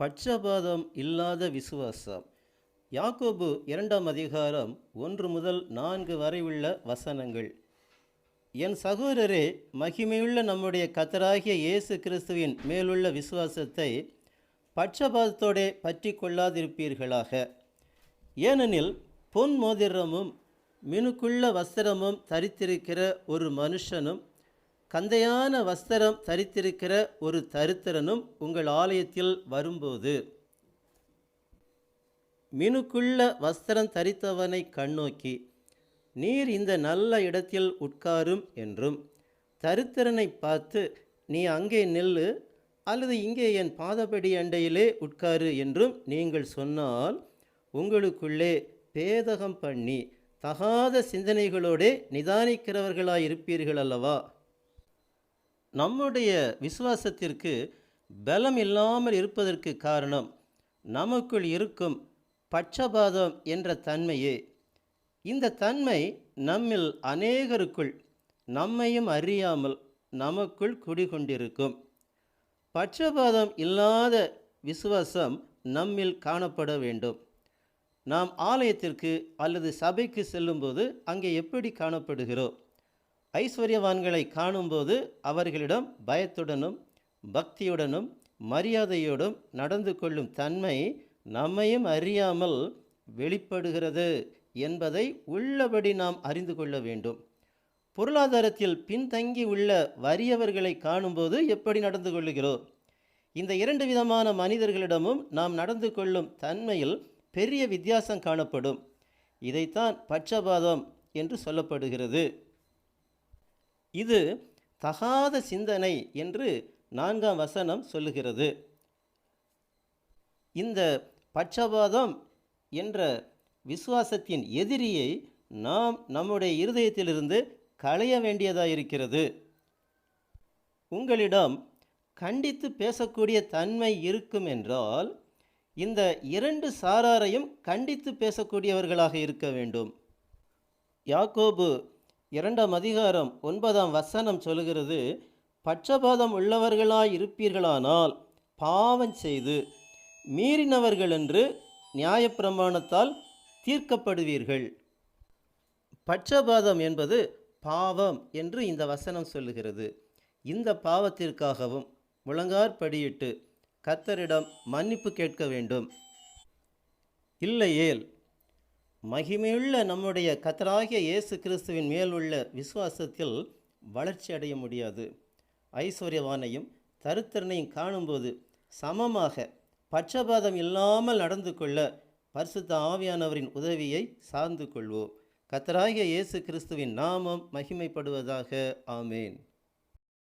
பட்சபாதம் இல்லாத விசுவாசம். யாக்கோபு 2ஆம் அதிகாரம் 1 முதல் 4 வரை உள்ள வசனங்கள். என் சகோதரரே, மகிமையுள்ள நம்முடைய கர்த்தராகிய இயேசு கிறிஸ்துவின் மேலுள்ள விசுவாசத்தை பட்சபாதத்தோடே பற்றி கொள்ளாதிருப்பீர்களாக. ஏனெனில் பொன் மோதிரமும் மினுக்குள்ள வஸ்திரமும் தரித்திருக்கிற ஒரு மனுஷனும் கந்தையான வஸ்திரம் தரித்திருக்கிற ஒரு தரித்திரனும் உங்கள் ஆலயத்தில் வரும்போது, மினுக்குள்ள வஸ்திரம் தரித்தவனை கண்ணோக்கி, நீர் இந்த நல்ல இடத்தில் உட்காரும் என்றும், தரித்திரனை பார்த்து, நீ அங்கே நில்லு அல்லது இங்கே என் பாதப்படி அண்டையிலே உட்காரு என்றும் நீங்கள் சொன்னால், உங்களுக்குள்ளே பேதகம் பண்ணி தகாத சிந்தனைகளோடே நிதானிக்கிறவர்களாயிருப்பீர்கள் அல்லவா. நம்முடைய விசுவாசத்திற்கு பலம் இல்லாமல் இருப்பதற்கு காரணம் நமக்குள் இருக்கும் பட்சபாதம் என்ற தன்மையே. இந்த தன்மை நம்மில் அநேகருக்குள் நம்மையும் அறியாமல் நமக்குள் குடிகொண்டிருக்கும். பட்சபாதம் இல்லாத விசுவாசம் நம்மில் காணப்பட வேண்டும். நாம் ஆலயத்திற்கு அல்லது சபைக்கு செல்லும்போது அங்கே எப்படி காணப்படுகிறோம்? ஐஸ்வர்யவான்களை காணும்போது அவர்களிடம் பயத்துடனும் பக்தியுடனும் மரியாதையோடும் நடந்து கொள்ளும் தன்மை நம்மையும் அறியாமல் வெளிப்படுகிறது என்பதை உள்ளபடி நாம் அறிந்து கொள்ள வேண்டும். பொருளாதாரத்தில் பின்தங்கி உள்ள வறியவர்களை காணும்போது எப்படி நடந்து கொள்ளுகிறோம்? இந்த 2 விதமான மனிதர்களிடமும் நாம் நடந்து கொள்ளும் தன்மையில் பெரிய வித்தியாசம் காணப்படும். இதைத்தான் பட்சபாதம் என்று சொல்லப்படுகிறது. இது தகாத சிந்தனை என்று 4ஆம் வசனம் சொல்லுகிறது. இந்த பட்சபாதம் என்ற விசுவாசத்தின் எதிரியை நாம் நம்முடைய இருதயத்திலிருந்து களைய வேண்டியதாயிருக்கிறது. உங்களிடம் கண்டித்து பேசக்கூடிய தன்மை இருக்கும் என்றால், இந்த 2 சாராரையும் கண்டித்து பேசக்கூடியவர்களாக இருக்க வேண்டும். யாக்கோபு 2ஆம் அதிகாரம் 9ஆம் வசனம் சொல்லுகிறது, பட்சபாதம் உள்ளவர்களாய் இருப்பீர்களானால் பாவம் செய்து மீறினவர்கள் என்று நியாயப்பிரமாணத்தால் தீர்க்கப்படுவீர்கள். பட்சபாதம் என்பது பாவம் என்று இந்த வசனம் சொல்லுகிறது. இந்த பாவத்திற்காகவும் முழங்காற்படியிட்டு கர்த்தரிடம் மன்னிப்பு கேட்க வேண்டும். இல்லையேல் மகிமையுள்ள நம்முடைய கர்த்தராகிய இயேசு கிறிஸ்துவின் மேலுள்ள விசுவாசத்தில் வளர்ச்சி அடைய முடியாது. ஐஸ்வர்யவானையும் தரித்திரனையும் காணும்போது சமமாக பட்சபாதம் இல்லாமல் நடந்து கொள்ள பரிசுத்த ஆவியானவரின் உதவியை சார்ந்து கொள்வோம். கர்த்தராகிய இயேசு கிறிஸ்துவின் நாமம் மகிமைப்படுவதாக. ஆமேன்.